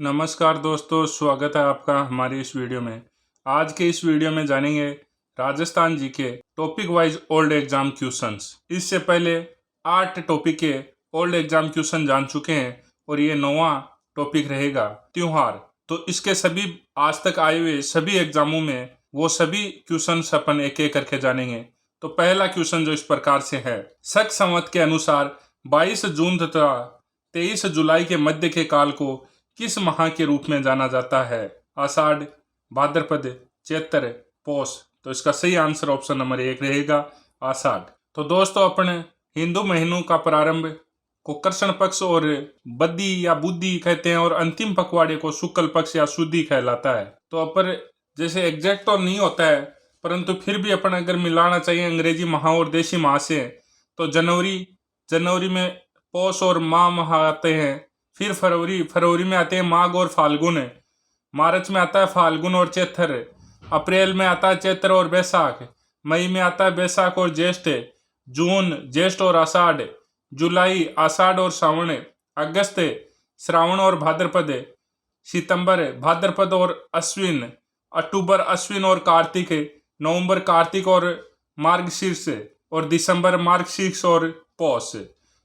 नमस्कार दोस्तों, स्वागत है आपका हमारी इस वीडियो में। आज के इस वीडियो में जानेंगे राजस्थान जी के topic wise old exam questions. इससे पहले 8 टॉपिक के ओल्ड एग्जाम क्वेश्चन जान चुके हैं और ये 9वां टॉपिक रहेगा त्योहार। तो इसके सभी आज तक आए हुए सभी एग्जामों में वो सभी क्वेश्चन अपन एक एक करके जानेंगे। तो पहला क्वेश्चन जो इस प्रकार से है, शक संवत के अनुसार 22 जून तथा 23 जुलाई के मध्य के काल को किस माह के रूप में जाना जाता है? आषाढ़, भाद्रपद, चैत्र, पौष। तो इसका सही आंसर ऑप्शन नंबर 1 रहेगा, आषाढ़। तो दोस्तों, अपने हिंदू महीनों का प्रारंभ को कृष्ण पक्ष और बद्दी या बुद्धि कहते हैं और अंतिम पखवाड़े को शुक्ल पक्ष या शुद्धि कहलाता है। तो अपन जैसे एग्जैक्ट तो नहीं होता है, परंतु फिर भी अपन अगर मिलाना चाहिए अंग्रेजी माह और देशी माह से, तो जनवरी में पौष और माह आते हैं। फिर फरवरी में आते हैं माघ और फाल्गुन। मार्च में आता है फाल्गुन और चैत्र। अप्रैल में आता है चैत्र और बैसाख। मई में आता है बैसाख और ज्येष्ठ। जून ज्येष्ठ और आषाढ़। जुलाई आषाढ़ और श्रावण। अगस्त श्रावण और भाद्रपद। सितंबर भाद्रपद और अश्विन। अक्टूबर अश्विन और कार्तिक। नवंबर कार्तिक और मार्गशीर्ष। और दिसंबर मार्गशीर्ष और पौष।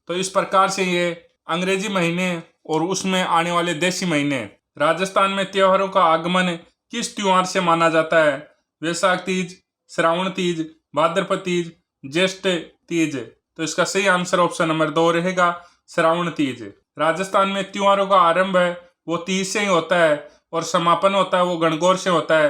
तो इस प्रकार से ये अंग्रेजी महीने और उसमें आने वाले देशी महीने। राजस्थान में त्योहारों का आगमन किस त्योहार से माना जाता है? वैशाख तीज, श्रावण तीज, भाद्रपद तीज, ज्येष्ठ तीज। तो इसका सही आंसर ऑप्शन नंबर 2 रहेगा, श्रावण तीज। राजस्थान में त्योहारों का आरंभ है वो तीज से ही होता है और समापन होता है वो गणगौर से होता है।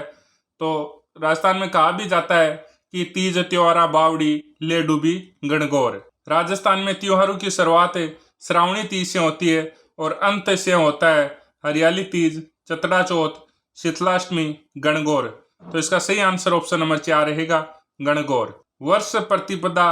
तो राजस्थान में कहा भी जाता है कि तीज त्योहारा बावड़ी ले डूबी गणगौर। राजस्थान में त्योहारों की शुरुआत श्रावणी तीज से होती है और अंत से होता है हरियाली तीज, चतड़ा चौथ, शीतलाष्टमी, गणगौर। तो इसका सही आंसर ऑप्शन नंबर 4 रहेगा, गणगौर। वर्ष प्रतिपदा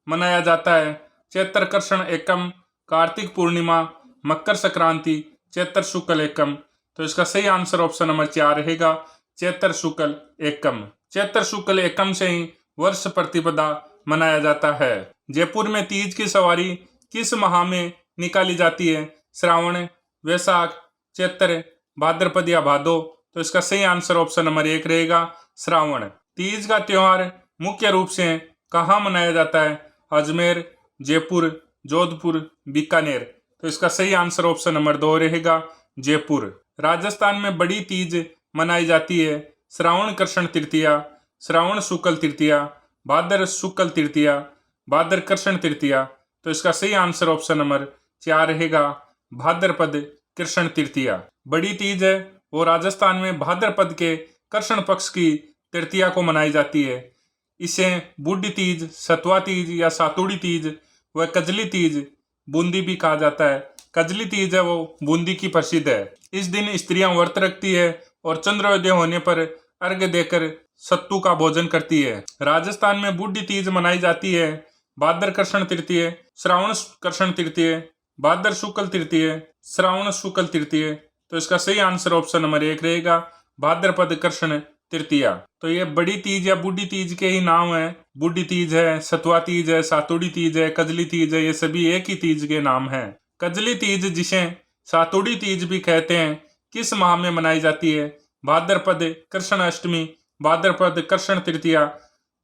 मनाया जाता है चैत्र कृष्ण एकम, कार्तिक पूर्णिमा, मकर संक्रांति, चैत्र शुक्ल एकम। तो इसका सही आंसर ऑप्शन नंबर 4 रहेगा, चैत्र शुक्ल एकम। चैत्र शुक्ल एकम से ही वर्ष प्रतिपदा मनाया जाता है। जयपुर में तीज की सवारी किस माह में निकाली जाती है? श्रावण, वैशाख, चैत्र, भाद्रपद या भादो। तो इसका सही आंसर ऑप्शन नंबर 1 रहेगा, श्रावण। तीज का त्योहार मुख्य रूप से कहाँ मनाया जाता है? अजमेर, जयपुर, जोधपुर, बीकानेर। तो इसका सही आंसर ऑप्शन नंबर 2 रहेगा, जयपुर। राजस्थान में बड़ी तीज मनाई जाती है श्रावण कृष्ण तृतीया, श्रावण शुक्ल तृतीया, भाद्र शुक्ल तृतीया, भाद्र कृष्ण तृतीया। तो इसका सही आंसर ऑप्शन नंबर 4 रहेगा, भाद्रपद कृष्ण तृतीया। बड़ी तीज है वो राजस्थान में भाद्रपद के कृष्ण पक्ष की तृतीया को मनाई जाती है। इसे बूढ़ी तीज, सतवा तीज या सातुड़ी तीज व कजली तीज, बूंदी भी कहा जाता है। कजली तीज है वो बूंदी की प्रसिद्ध है। इस दिन स्त्रियां व्रत रखती है और चंद्रोदय होने पर अर्घ्य देकर सत्तू का भोजन करती है। राजस्थान में बूढ़ी तीज मनाई जाती है भाद्र कृष्ण तृतीय, श्रावण कृष्ण तृतीय, भाद्र शुक्ल तृतीय, श्रावण शुक्ल तृतीय। तो इसका सही आंसर ऑप्शन नंबर 1 रहेगा, भाद्रपद कृष्ण तृतीया। तो ये बड़ी तीज या बूढ़ी तीज के ही नाम है। बूढ़ी तीज है, सतवा तीज है, सातुड़ी तीज है, कजली तीज है, ये सभी एक ही तीज के नाम है। कजली तीज जिसे सातुड़ी तीज भी कहते हैं किस माह में मनाई जाती है? भाद्रपद कृष्ण अष्टमी, भाद्रपद कृष्ण तृतीया,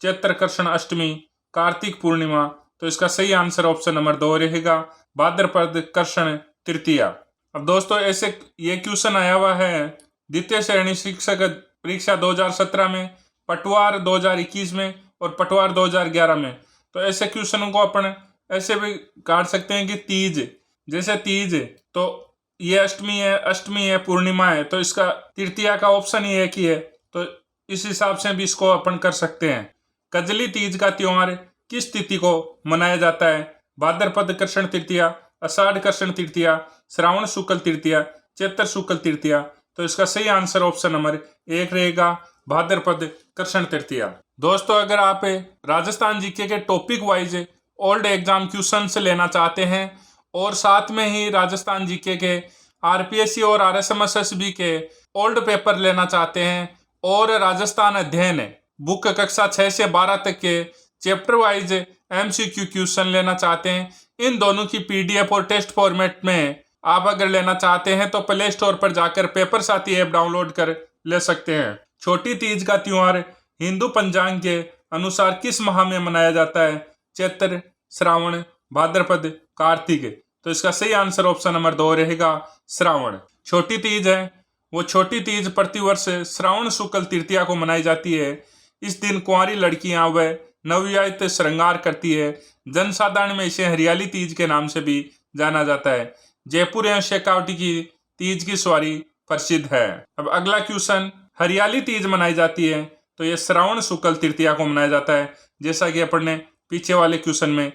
चैत्र कृष्ण अष्टमी, कार्तिक पूर्णिमा। तो इसका सही आंसर ऑप्शन नंबर 2 रहेगा, भाद्रपद कृष्ण तृतीया। अब दोस्तों, ऐसे ये क्वेश्चन आया हुआ है द्वितीय श्रेणी शिक्षक परीक्षा 2017 में, पटवार 2021 में और पटवार 2011 में। तो ऐसे क्वेश्चनों को अपन ऐसे भी काट सकते हैं कि तीज, जैसे तीज तो ये अष्टमी है, पूर्णिमा है, तो इसका तृतीया का ऑप्शन ही एक ही है। तो इस हिसाब से भी इसको अपन कर सकते हैं। कजली तीज का त्योहार किस तिथि को मनाया जाता है? भाद्रपद कृष्ण तृतीया, आषाढ़ कृष्ण तृतीया, श्रावण शुक्ल तृतीया, चैत्र शुक्ल तृतीया। तो इसका सही आंसर ऑप्शन नंबर 1 रहेगा, भाद्रपद कृष्ण तृतीया। दोस्तों, अगर आप राजस्थान जीके के topic wise old exam question लेना चाहते हैं और साथ में ही राजस्थान जीके के आरपीएससी और आरएसएमएसएसबी के ओल्ड पेपर लेना चाहते हैं और राजस्थान अध्ययन बुक कक्षा 6 से 12 तक के चैप्टर वाइज एमसीक्यू क्वेश्चन लेना चाहते हैं, इन दोनों की पीडीएफ और टेस्ट फॉर्मेट में आप अगर लेना चाहते हैं तो प्ले स्टोर पर जाकर पेपर साथी ऐप डाउनलोड कर ले सकते हैं। छोटी तीज का त्योहार हिंदू पंचांग के अनुसार किस माह में मनाया जाता है? चैत्र, श्रावण, भाद्रपद, कार्तिक। तो इसका सही आंसर ऑप्शन नंबर 2 रहेगा, श्रावण। छोटी तीज है वो छोटी तीज प्रतिवर्ष श्रावण शुक्ल तृतीया को मनाई जाती है। इस दिन कुंवारी लड़कियां व नवविवाहित श्रृंगार करती है। जनसाधारण में इसे हरियाली तीज के नाम से भी जाना जाता है। जयपुर एवं शेखावटी की तीज की सवारी प्रसिद्ध है। अब अगला क्वेश्चन, हरियाली तीज मनाई जाती है तो यह श्रावण शुक्ल तृतीया को मनाया जाता है, जैसा कि अपन ने पीछे वाले क्वेश्चन में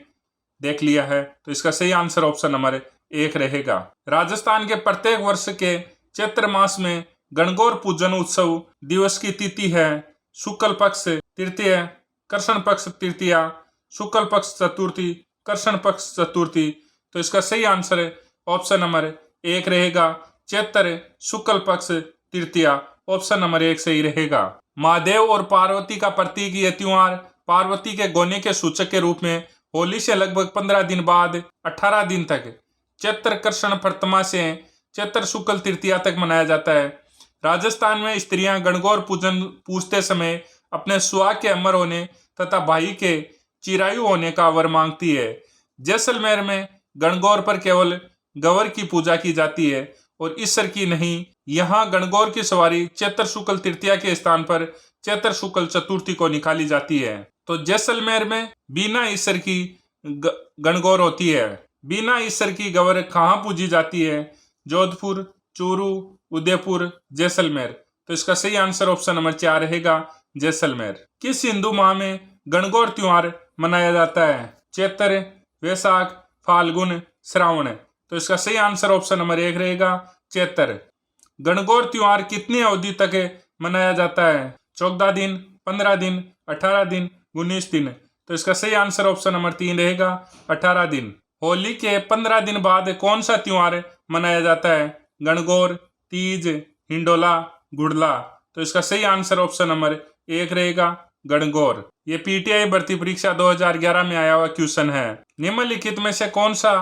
देख लिया है। तो इसका सही आंसर ऑप्शन नंबर 1 रहेगा। राजस्थान के प्रत्येक वर्ष के चैत्र मास में गणगौर पूजन उत्सव दिवस की तिथि है शुक्ल पक्ष तृतीय, कृष्ण पक्ष तृतीया, शुक्ल पक्ष चतुर्थी, कृष्ण पक्ष चतुर्थी। तो इसका सही आंसर ऑप्शन नंबर 1 रहेगा, चैत्र शुक्ल पक्ष तृतीया। ऑप्शन नंबर 1 सही रहेगा। महादेव और पार्वती का प्रतीक यह त्योहार पार्वती के गोने के सूचक के रूप में होली से लगभग 15 दिन बाद 18 दिन तक चैत्र कृष्ण प्रतिमा से चैत्र शुक्ल तृतीया तक मनाया जाता है। राजस्थान में स्त्रियां गणगौर पूजन पूजते समय अपने सुहाग के अमर होने तथा भाई के चिरायु होने का वर मांगती है। जैसलमेर में गणगौर पर केवल गौर की पूजा की जाती है और ईश्वर की नहीं। यहाँ गणगौर की सवारी चैत्र शुक्ल तृतीया के स्थान पर चैत्र शुक्ल चतुर्थी को निकाली जाती है। तो जैसलमेर में बिना ईश्वर की गणगौर होती है। बिना ईश्वर की गौर कहाँ पूजी जाती है? जोधपुर, चूरू, उदयपुर, जैसलमेर। तो इसका सही आंसर ऑप्शन नंबर 4 रहेगा, जैसलमेर। किस हिंदू माह में गणगौर त्योहार मनाया जाता है? चैत्र, वैशाख, फाल्गुन, श्रावण। तो इसका सही आंसर ऑप्शन नंबर 1 रहेगा, चैत्र। गणगौर त्योहार कितनी अवधि तक मनाया जाता है? 14 दिन, 15 दिन, 18 दिन, 19 दिन। तो इसका सही आंसर ऑप्शन नंबर 3 रहेगा, 18 दिन। होली के 15 दिन बाद कौन सा त्योहार मनाया जाता है? गणगौर, तीज, हिंडोला, गुड़ला। तो इसका सही आंसर ऑप्शन नंबर 1 रहेगा, गणगौर। ये पीटीआई भर्ती परीक्षा 2011 में आया हुआ क्वेश्चन है। निम्नलिखित में से कौन सा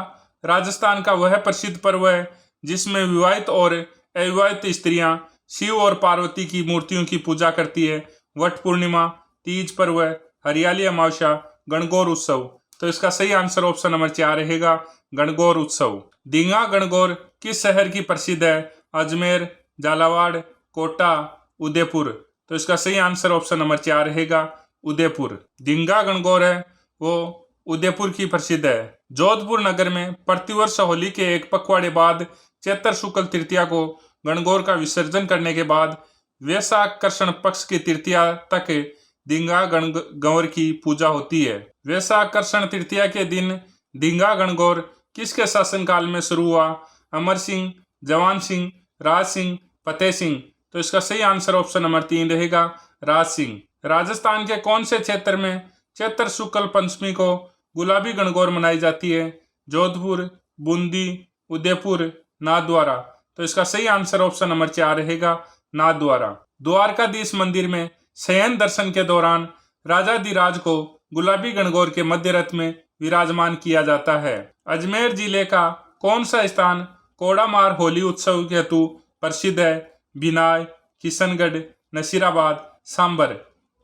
राजस्थान का वह प्रसिद्ध पर्व है जिसमें विवाहित और अविवाहित स्त्रियां शिव और पार्वती की मूर्तियों की पूजा करती है? वट पूर्णिमा, तीज पर्व, हरियाली अमावस्या, गणगौर उत्सव। तो इसका सही आंसर ऑप्शन नंबर 4 रहेगा, गणगौर उत्सव। दींगा गणगौर किस शहर की प्रसिद्ध है? अजमेर, झालावाड़, कोटा, उदयपुर। तो इसका सही आंसर ऑप्शन नंबर 4 रहेगा, उदयपुर। दींगा गणगौर है वो उदयपुर की प्रसिद्ध है। जोधपुर नगर में प्रतिवर्ष होली के एक पखवाड़े बाद चैत्र शुक्ल तृतीया को गणगौर का विसर्जन करने के बाद वैशाख कृष्ण पक्ष की तृतीया तक दींगा गणगौर की पूजा होती है। वैशाख कृष्ण तृतीया के दिन दींगा गणगौर किसके शासनकाल में शुरू हुआ? अमर सिंह, जवान सिंह, राज सिंह, फतेह सिंह। तो इसका सही आंसर ऑप्शन नंबर 3 रहेगा, राज सिंह। राजस्थान के कौन से क्षेत्र में चैत्र शुक्ल पंचमी को गुलाबी गणगौर मनाई जाती है? जोधपुर, बूंदी, उदयपुर, नाथद्वारा। तो इसका सही आंसर ऑप्शन नंबर 4 रहेगा, नाथद्वारा। द्वारकाधीश मंदिर में शयन दर्शन के दौरान राजाधिराज को गुलाबी गणगौर के मध्य रथ में विराजमान किया जाता है। अजमेर जिले का कौन सा स्थान कोड़ामार होली उत्सव हेतु प्रसिद्ध है? बिनाय, किशनगढ़, नसीराबाद, सांबर।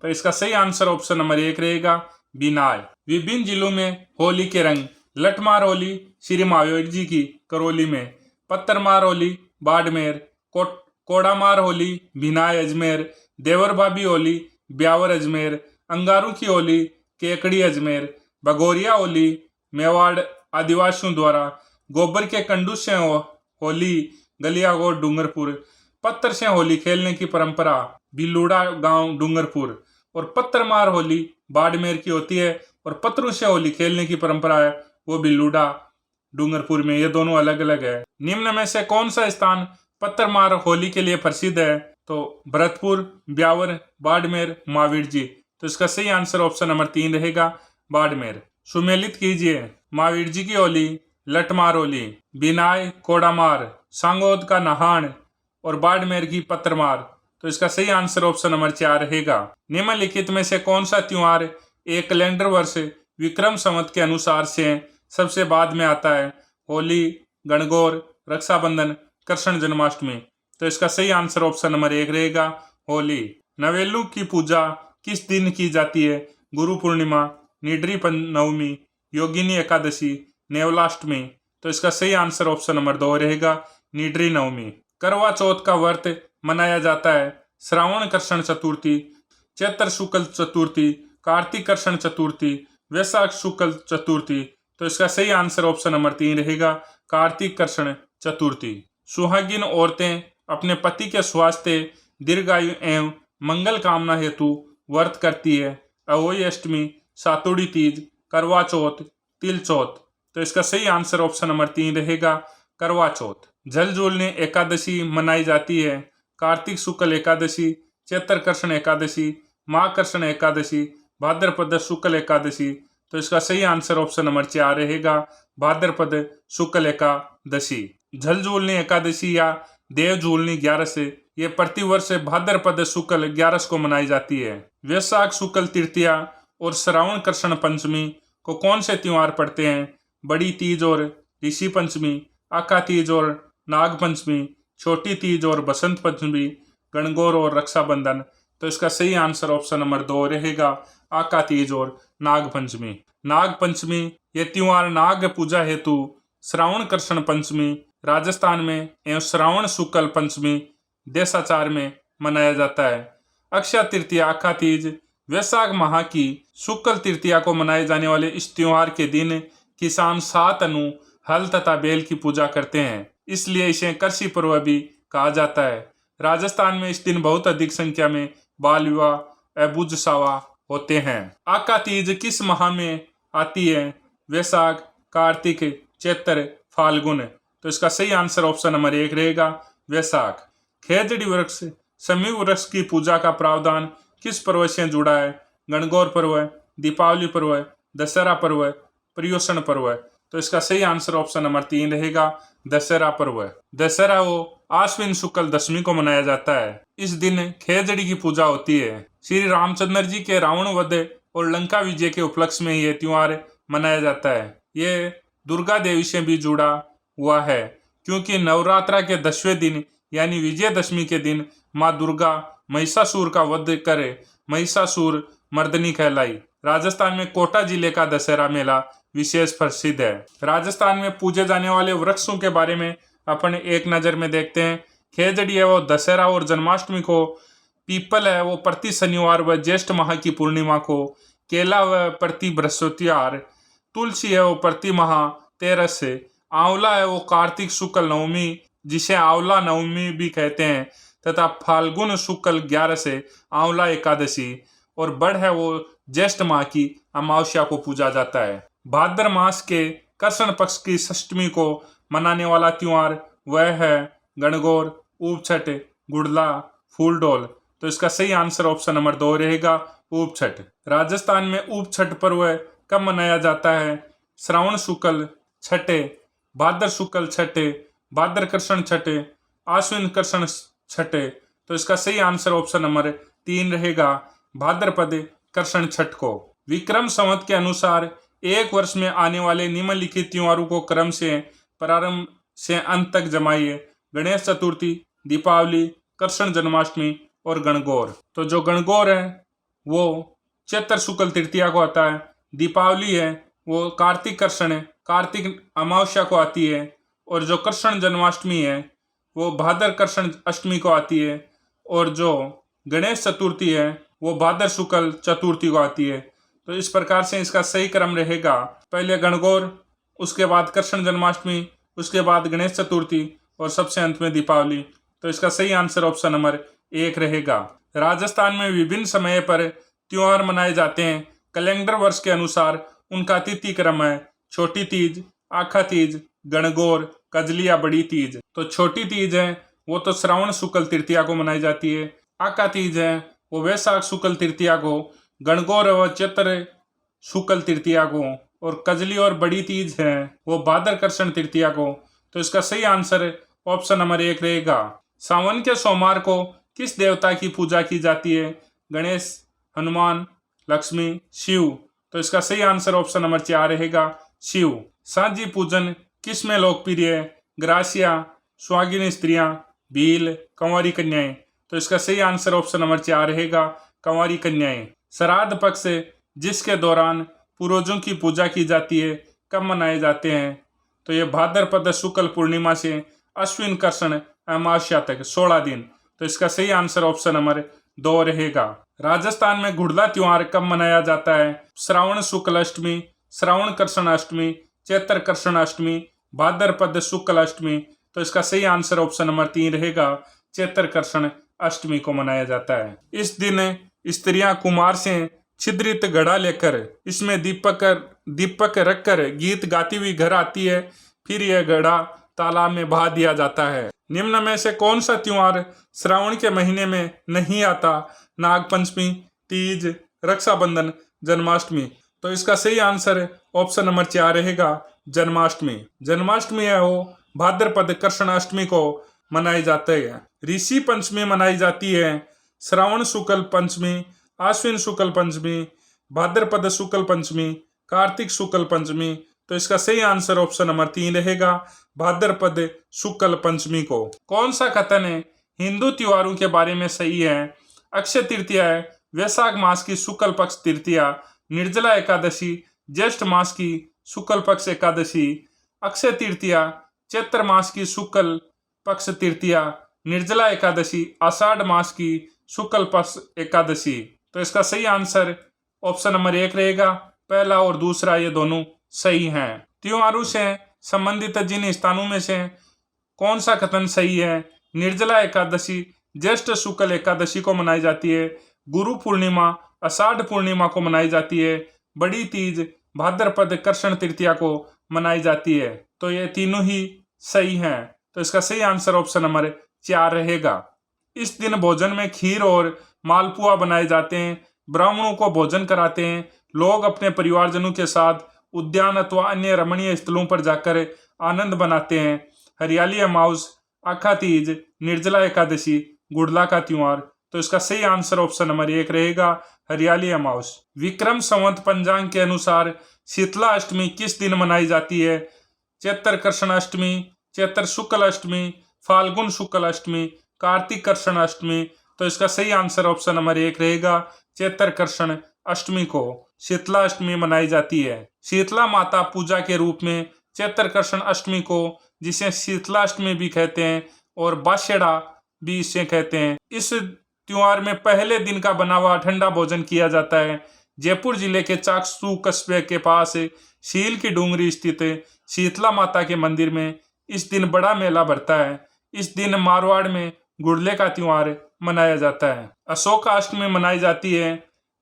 तो इसका सही आंसर ऑप्शन नंबर 1 रहेगा, बिनाय। विभिन्न जिलों में होली के रंग। लठमार होली श्री महावीर जी की करौली में, पत्थरमार होली बाड़मेर, कोड़ामार होली बिनाय अजमेर, देवरभाभी होली ब्यावर अजमेर, अंगारू की होली केकड़ी अजमेर, भगोरिया होली मेवाड़ आदिवासियों द्वारा, गोबर के कंडू से होली गलियागौड़ डूंगरपुर, पत्थर से होली खेलने की परंपरा बिलूड़ा गांव डूंगरपुर, और पत्थरमार होली बाड़मेर की होती है और पत्थरों से होली खेलने की परंपरा है वो बिलूड़ा डूंगरपुर में। ये दोनों अलग अलग है। निम्न में से कौन सा स्थान पत्थरमार होली के लिए प्रसिद्ध है? तो भरतपुर, ब्यावर, बाड़मेर, महावीर जी। तो इसका सही आंसर ऑप्शन नंबर 3 रहेगा, बाड़मेर। सुमेलित कीजिए। महावीर जी की होली, लठमार होली, बिनाय कोड़ामार, सांगोद का नहान और बाड़मेर की पत्थरमार। तो इसका सही आंसर ऑप्शन नंबर 4 रहेगा। निम्नलिखित में से कौन सा त्योहार एक कैलेंडर वर्ष विक्रम संवत के अनुसार से सबसे बाद में आता है? होली, गणगौर, रक्षाबंधन, कृष्ण जन्माष्टमी। तो इसका सही आंसर ऑप्शन नंबर 1 रहेगा, होली। नवेलू की पूजा किस दिन की जाती है? गुरु पूर्णिमा, निड्री नवमी, योगिनी एकादशी, नेवलाष्टमी। तो इसका सही आंसर ऑप्शन नंबर 2 रहेगा, निड्री नवमी। करवा चौथ का व्रत मनाया जाता है श्रावण कृष्ण चतुर्थी, चैत्र शुक्ल चतुर्थी, कार्तिक कृष्ण चतुर्थी, वैशाख शुक्ल चतुर्थी। तो इसका सही आंसर ऑप्शन नंबर 3 रहेगा, कार्तिक कृष्ण चतुर्थी। सुहागिन औरतें अपने पति के स्वास्थ्य, दीर्घायु एवं मंगल कामना हेतु व्रत करती है। अहोई अष्टमी, सातुड़ी तीज, करवा चौथ, तिल चौथ। तो इसका सही आंसर ऑप्शन नंबर 3 रहेगा, करवा चौथ। जल झूलने एकादशी मनाई जाती है कार्तिक शुक्ल एकादशी, चैत्र कृष्ण एकादशी, माघ कृष्ण एकादशी, भाद्रपद शुक्ल एकादशी। तो इसका सही आंसर ऑप्शन नंबर 4 रहेगा, भाद्रपद शुक्ल एकादशी। जल झूलनी एकादशी या देव झूलनी 11 ये प्रतिवर्ष भाद्रपद शुक्ल 11 को मनाई जाती है। वैशाख शुक्ल तृतीया और श्रावण कृष्ण पंचमी को कौन से त्योहार पड़ते हैं? बड़ी तीज और ऋषि पंचमी, आका तीज और नाग पंचमी, छोटी तीज और बसंत पंचमी, गणगौर और रक्षाबंधन। तो इसका सही आंसर ऑप्शन नंबर 2 रहेगा, आका तीज और नाग पंचमी। नाग पंचमी ये त्योहार नाग पूजा हेतु श्रावण कृष्ण पंचमी राजस्थान में एवं श्रावण शुक्ल पंचमी देशाचार में मनाया जाता है। अक्षय तृतीया, आका तीज, वैशाख माह की शुक्ल तृतीया को मनाए जाने वाले इस त्योहार के दिन किसान 7 अनु, हल तथा बैल की पूजा करते हैं, इसलिए इसे कृषि पर्व भी कहा जाता है। राजस्थान में इस दिन बहुत अधिक संख्या में बाल विवाह अबुझ सावा होते हैं। आका तीज किस माह में आती है? वैशाख, कार्तिक, चैत्र, फाल्गुन। तो इसका सही आंसर ऑप्शन नंबर 1 रहेगा, वैशाख। खेजड़ी वृक्ष, समी वृक्ष की पूजा का प्रावधान किस पर्व से जुड़ा है? गणगौर पर्व, दीपावली पर्व, दशहरा पर्व, पर्युषण पर्व। तो इसका सही आंसर ऑप्शन नंबर 3 रहेगा, दशहरा पर्व। दशहरा वो आश्विन शुक्ल दशमी को मनाया जाता है। इस दिन खेजड़ी की पूजा होती है। श्री रामचंद्र जी के रावण वध और लंका विजय के उपलक्ष्य में यह त्योहार मनाया जाता है। ये दुर्गा देवी से भी जुड़ा हुआ है, क्योंकि नवरात्रा के 10वें दिन यानी विजयदशमी के दिन माँ दुर्गा महिषासुर का वध करे महिषासुर मर्दनी कहलाई। राजस्थान में कोटा जिले का दशहरा मेला विशेष प्रसिद्ध है। राजस्थान में पूजे जाने वाले वृक्षों के बारे में अपन एक नजर में देखते हैं। खेजड़ी है वो दशहरा और जन्माष्टमी को, पीपल है वो प्रति शनिवार व ज्येष्ठ माह की पूर्णिमा को, केला व प्रति बृहस्पतिवार, तुलसी है वो प्रति माह 13 से, आंवला है वो कार्तिक शुक्ल नवमी जिसे आंवला नवमी भी कहते हैं, तथा फाल्गुन शुक्ल 11 से आंवला एकादशी, और बड़ है वो ज्येष्ठ माह की अमावस्या को पूजा जाता है। भाद्र मास के कृष्ण पक्ष की षष्टमी को मनाने वाला त्योहार वह है गणगौर, ऊपछठ, गुड़ला, फूलडोल। तो इसका सही आंसर ऑप्शन नंबर 2 रहेगा, ऊपछठ। राजस्थान में ऊपछठ पर्व कब मनाया जाता है? श्रावण शुक्ल छठे, भाद्र शुक्ल छठे, भाद्र कृष्ण छठे, आश्विन कृष्ण छठे। तो इसका सही आंसर ऑप्शन नंबर 3 रहेगा, भाद्रपद कृष्ण छठ को। विक्रम संवत के अनुसार एक वर्ष में आने वाले निम्नलिखित त्योहारों को क्रम से प्रारंभ से अंत तक जमाइए। गणेश चतुर्थी, दीपावली, कृष्ण जन्माष्टमी और गणगौर। तो जो गणगौर है वो चैत्र शुक्ल तृतीया को आता है। दीपावली है वो कार्तिक कृष्ण कार्तिक अमावस्या को आती है, और जो कृष्ण जन्माष्टमी है वो भाद्र कृष्ण अष्टमी को आती है, और जो गणेश चतुर्थी है वो भाद्र शुक्ल चतुर्थी को आती है। तो इस प्रकार से इसका सही क्रम रहेगा, पहले गणगौर, उसके बाद कृष्ण जन्माष्टमी, उसके बाद गणेश चतुर्थी और सबसे अंत में दीपावली। तो इसका सही आंसर ऑप्शन नंबर 1 रहेगा। राजस्थान में विभिन्न समय पर त्योहार मनाए जाते हैं। कैलेंडर वर्ष के अनुसार उनका तिथि क्रम है। छोटी तीज, आखा तीज, गणगौर, कजली या बड़ी तीज। तो छोटी तीज है वो तो श्रावण शुक्ल तृतीया को मनाई जाती है। आका तीज है वो वैशाख शुक्ल तृतीया को, गणगौर व चैत्र शुक्ल तृतीया को, और कजली और बड़ी तीज है वो भाद्र कृष्ण तृतीया को। तो इसका सही आंसर ऑप्शन नंबर 1 रहेगा। सावन के सोमवार को किस देवता की पूजा की जाती है? गणेश, हनुमान, लक्ष्मी, शिव। तो इसका सही आंसर ऑप्शन नंबर 4 रहेगा, शिव। सांझी पूजन किस में लोकप्रिय है? ग्रासिया, सुहागिन स्त्रियां, भील, कंवारी कन्याएं। तो इसका सही आंसर ऑप्शन नंबर 4 रहेगा, कंवारी कन्याएं। श्राद्ध पक्ष जिसके दौरान पूर्वजों की पूजा की जाती है कब मनाए जाते हैं? तो ये भाद्रपद शुक्ल पूर्णिमा से अश्विन कृष्ण अमावस्या तक 16 दिन। तो इसका सही आंसर ऑप्शन नंबर 2 रहेगा। राजस्थान में घुड़ला त्योहार कब मनाया जाता है? श्रावण शुक्ल अष्टमी, श्रावण कृष्ण अष्टमी, चैत्र कृष्ण अष्टमी, भाद्रपद शुक्ल अष्टमी। तो इसका सही आंसर ऑप्शन नंबर 3 रहेगा, चैत्र कृष्ण अष्टमी को मनाया जाता है। इस दिन स्त्रियां कुमार से छिद्रित घड़ा लेकर इसमें दीपक रखकर गीत गाती हुई घर आती है, फिर यह घड़ा तालाब में बहा दिया जाता है। निम्न में से कौन सा त्योहार श्रावण के महीने में नहीं आता? नागपंचमी, तीज, रक्षाबंधन, जन्माष्टमी। तो इसका सही आंसर ऑप्शन नंबर 4 रहेगा, जन्माष्टमी। जन्माष्टमी है वो भाद्रपद कृष्ण अष्टमी को मनाई जाती है। ऋषि पंचमी मनाई जाती है श्रावण शुक्ल पंचमी, आश्विन शुक्ल पंचमी, भाद्रपद शुक्ल पंचमी, कार्तिक शुक्ल पंचमी। तो इसका सही आंसर ऑप्शन नंबर 3 रहेगा, भाद्रपद शुक्ल पंचमी को। कौन सा कथन है हिंदू त्योहारों के बारे में सही है? अक्षय तृतीया है वैशाख मास की शुक्ल पक्ष तृतीया, निर्जला एकादशी ज्येष्ठ मास की शुक्ल पक्ष एकादशी, अक्षय तृतीया चैत्र मास की शुक्ल पक्ष तृतीया, निर्जला एकादशी आषाढ़ मास की शुक्ल पक्ष एकादशी। तो इसका सही आंसर ऑप्शन नंबर 1 रहेगा, पहला और दूसरा ये दोनों सही हैं। त्योहारों से संबंधित जिन स्थानों में से कौन सा कथन सही है? निर्जला एकादशी ज्येष्ठ शुक्ल एकादशी को मनाई जाती है, गुरु पूर्णिमा आषाढ़ पूर्णिमा को मनाई जाती है, बड़ी तीज भाद्रपद कृष्ण तृतीया को मनाई जाती है। तो ये तीनों ही सही हैं। तो इसका सही आंसर ऑप्शन नंबर 4 रहेगा। इस दिन भोजन में खीर और मालपुआ बनाए जाते हैं, ब्राह्मणों को भोजन कराते हैं, लोग अपने परिवारजनों के साथ उद्यान अथवा अन्य रमणीय स्थलों पर जाकर आनंद बनाते हैं। हरियाली अमावस, आखा तीज, निर्जला एकादशी, गुड़ला का त्योहार। तो इसका सही आंसर ऑप्शन नंबर 1 रहेगा, हरियाली अमावस। विक्रम संवत पंचांग के अनुसार शीतला अष्टमी किस दिन मनाई जाती है? चैत्र कृष्ण अष्टमी, चैत्र शुक्ल अष्टमी, फाल्गुन शुक्ल अष्टमी, कार्तिक कृष्ण अष्टमी। तो इसका सही आंसर ऑप्शन नंबर 1 रहेगा, चैत्र कृष्ण अष्टमी को शीतला अष्टमी मनाई जाती है। शीतला माता पूजा के रूप में चैत्र कृष्ण अष्टमी को, जिसे शीतला अष्टमी भी कहते हैं और बाशेड़ा भी इसे कहते हैं, इस त्योहार में पहले दिन का बना हुआ ठंडा भोजन किया जाता है। जयपुर जिले के चाकसू कस्बे के पास शील की डूंगरी स्थित शीतला माता के मंदिर में इस दिन बड़ा मेला भरता है। इस दिन मारवाड़ में गुड़ले का त्योहार मनाया जाता है। अशोक अष्टमी मनाई जाती है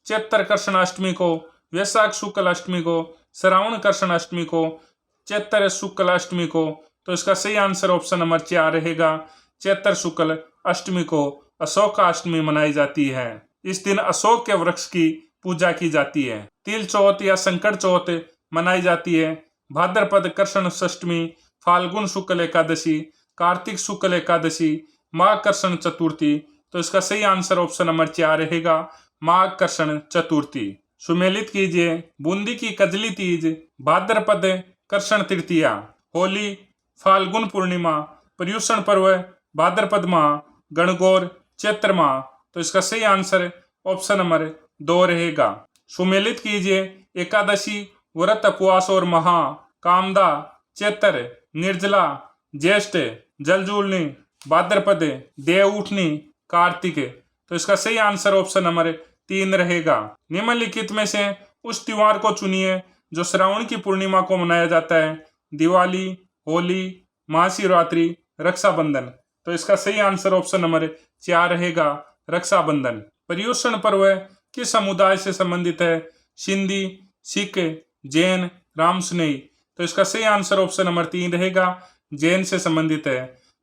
चैत्र कृष्ण अष्टमी को, वैशाख शुक्ल अष्टमी को, श्रावण कृष्ण अष्टमी को, चैत्र शुक्ल अष्टमी को। तो इसका सही आंसर ऑप्शन नंबर 4 रहेगा, चैत्र शुक्ल अष्टमी को अशोक अष्टमी मनाई जाती है। इस दिन अशोक के वृक्ष की पूजा की जाती है। तिल चौथ या संकट चौथ मनाई जाती है भाद्रपद कृष्ण षष्टमी, फाल्गुन शुक्ल एकादशी, कार्तिक शुक्ल एकादशी, माघ कृष्ण चतुर्थी। तो इसका सही आंसर ऑप्शन नंबर 4 रहेगा, माघ कृष्ण चतुर्थी। सुमेलित कीजिए। बूंदी की कजली तीज, भाद्रपद कृष्ण तृतीया, होली, फाल्गुन पूर्णिमा, पर्युषण पर्व, भाद्रपद माह, गणगौर, चैत्र माह। तो इसका सही आंसर ऑप्शन नंबर 2 रहेगा। सुमेलित कीजिए। एकादशी, व्रत उपवास और महा, कामदा, चैत्र, निर्जला, ज्येष्ठ, जलजूलनी, भाद्रपद, देव उठनी, कार्तिक। तो इसका सही आंसर ऑप्शन नंबर 3 रहेगा। निम्नलिखित में से उस त्योहार को चुनिए जो श्रावण की पूर्णिमा को मनाया जाता है। दिवाली, होली, महाशिवरात्रि, रक्षाबंधन। तो इसका सही आंसर ऑप्शन नंबर 4 रहेगा, रक्षाबंधन। पर्युषण पर्व किस समुदाय से संबंधित है? सिंधी, सिख, जैन, रामसनेही। तो इसका सही आंसर ऑप्शन नंबर 3 रहेगा, जैन से संबंधित है।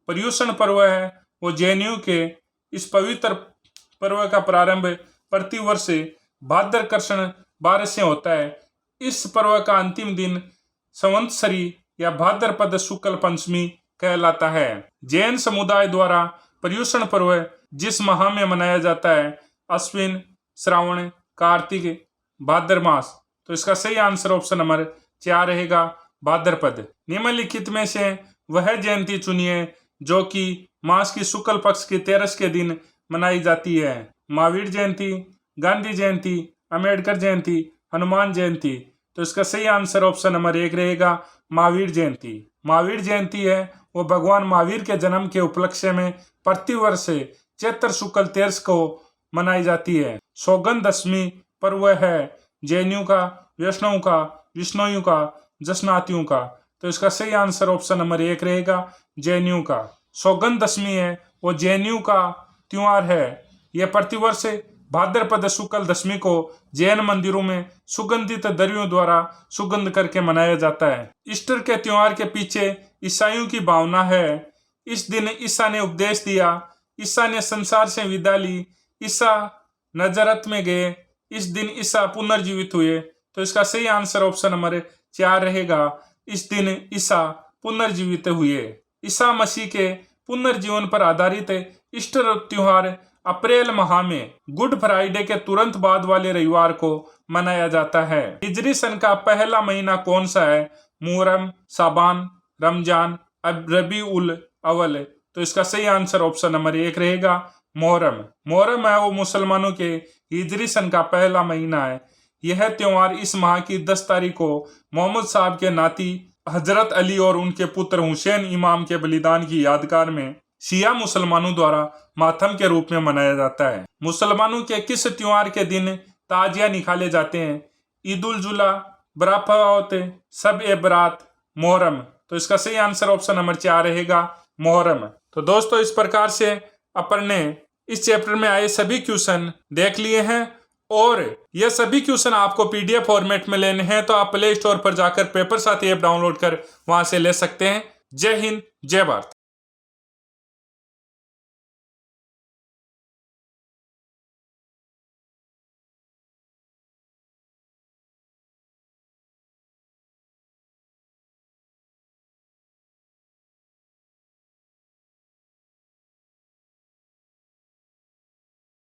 पर्युषण पर्व है वो जैनियों के इस पवित्र पर्व का प्रारंभ प्रतिवर्ष भाद्र कृष्ण 12 से होता है। इस पर्व का अंतिम दिन संवत्सरी या भाद्रपद शुक्ल पंचमी कहलाता है। जैन समुदाय द्वारा पर्युषण पर्व जिस माह में मनाया जाता है, अश्विन, श्रावण, कार्तिक, भाद्र मास। तो इसका सही आंसर ऑप्शन नंबर 4 रहेगा, भाद्रपद। निम्नलिखित में से वह जयंती चुनिए जो कि मास की शुक्ल पक्ष की 13 के दिन मनाई जाती है। महावीर जयंती, गांधी जयंती, अम्बेडकर जयंती, हनुमान जयंती। तो इसका सही आंसर ऑप्शन नंबर 1 रहेगा, महावीर जयंती। महावीर जयंती है वो भगवान महावीर के जन्म के उपलक्ष्य में प्रतिवर्ष चैत्र शुक्ल 13 को मनाई जाती है। सौगंध दशमी पर्व है जैनियों का, वैष्णव का, विष्णुओं का, जसनातियों का। तो इसका सही आंसर ऑप्शन नंबर 1 रहेगा, जैनियों का। सौगंध दशमी है वो जैनियों का त्योहार है। यह प्रतिवर्ष भाद्रपद शुक्ल दशमी को जैन मंदिरों में सुगंधित दरियों द्वारा सुगंध करके मनाया जाता है। ईस्टर के त्योहार के पीछे ईसाइयों की भावना है। इस दिन ईसा ने उपदेश दिया, ईसा ने संसार से विदा ली, ईसा नजरत में गए, इस दिन ईसा पुनर्जीवित हुए। तो इसका सही आंसर ऑप्शन नंबर 4 रहेगा, इस दिन ईसा पुनर्जीवित हुए। ईसा मसीह के पुनर्जीवन पर आधारित ईस्टर त्योहार अप्रैल माह में गुड फ्राइडे के तुरंत बाद वाले रविवार को मनाया जाता है। हिजरी सन का पहला महीना कौन सा है? मुहर्रम, शाबान, रमजान, रबी उल अव्वल। तो इसका सही आंसर ऑप्शन नंबर 1 रहेगा, मुहर्रम। मुहर्रम है वो मुसलमानों के हिजरी सन का पहला महीना है। यह त्योहार इस माह की 10 तारीख को मोहम्मद साहब के नाती हजरत अली और उनके पुत्र हुसैन इमाम के बलिदान की यादगार में शिया मुसलमानों द्वारा मातम के रूप में मनाया जाता है। मुसलमानों के किस त्योहार के दिन ताजिया निकाले जाते हैं? ईद उल जुहा, बरात, सब ए बरात, मुहर्रम। तो इसका सही आंसर ऑप्शन नंबर 4 रहेगा, मुहर्रम। तो दोस्तों इस प्रकार से अपन ने इस चैप्टर में आए सभी क्वेश्चन देख लिए हैं और यह सभी क्वेश्चन आपको पीडीएफ फॉर्मेट में लेने हैं तो आप प्ले स्टोर पर जाकर पेपर साथी ऐप डाउनलोड कर वहां से ले सकते हैं। जय हिंद, जय भारत।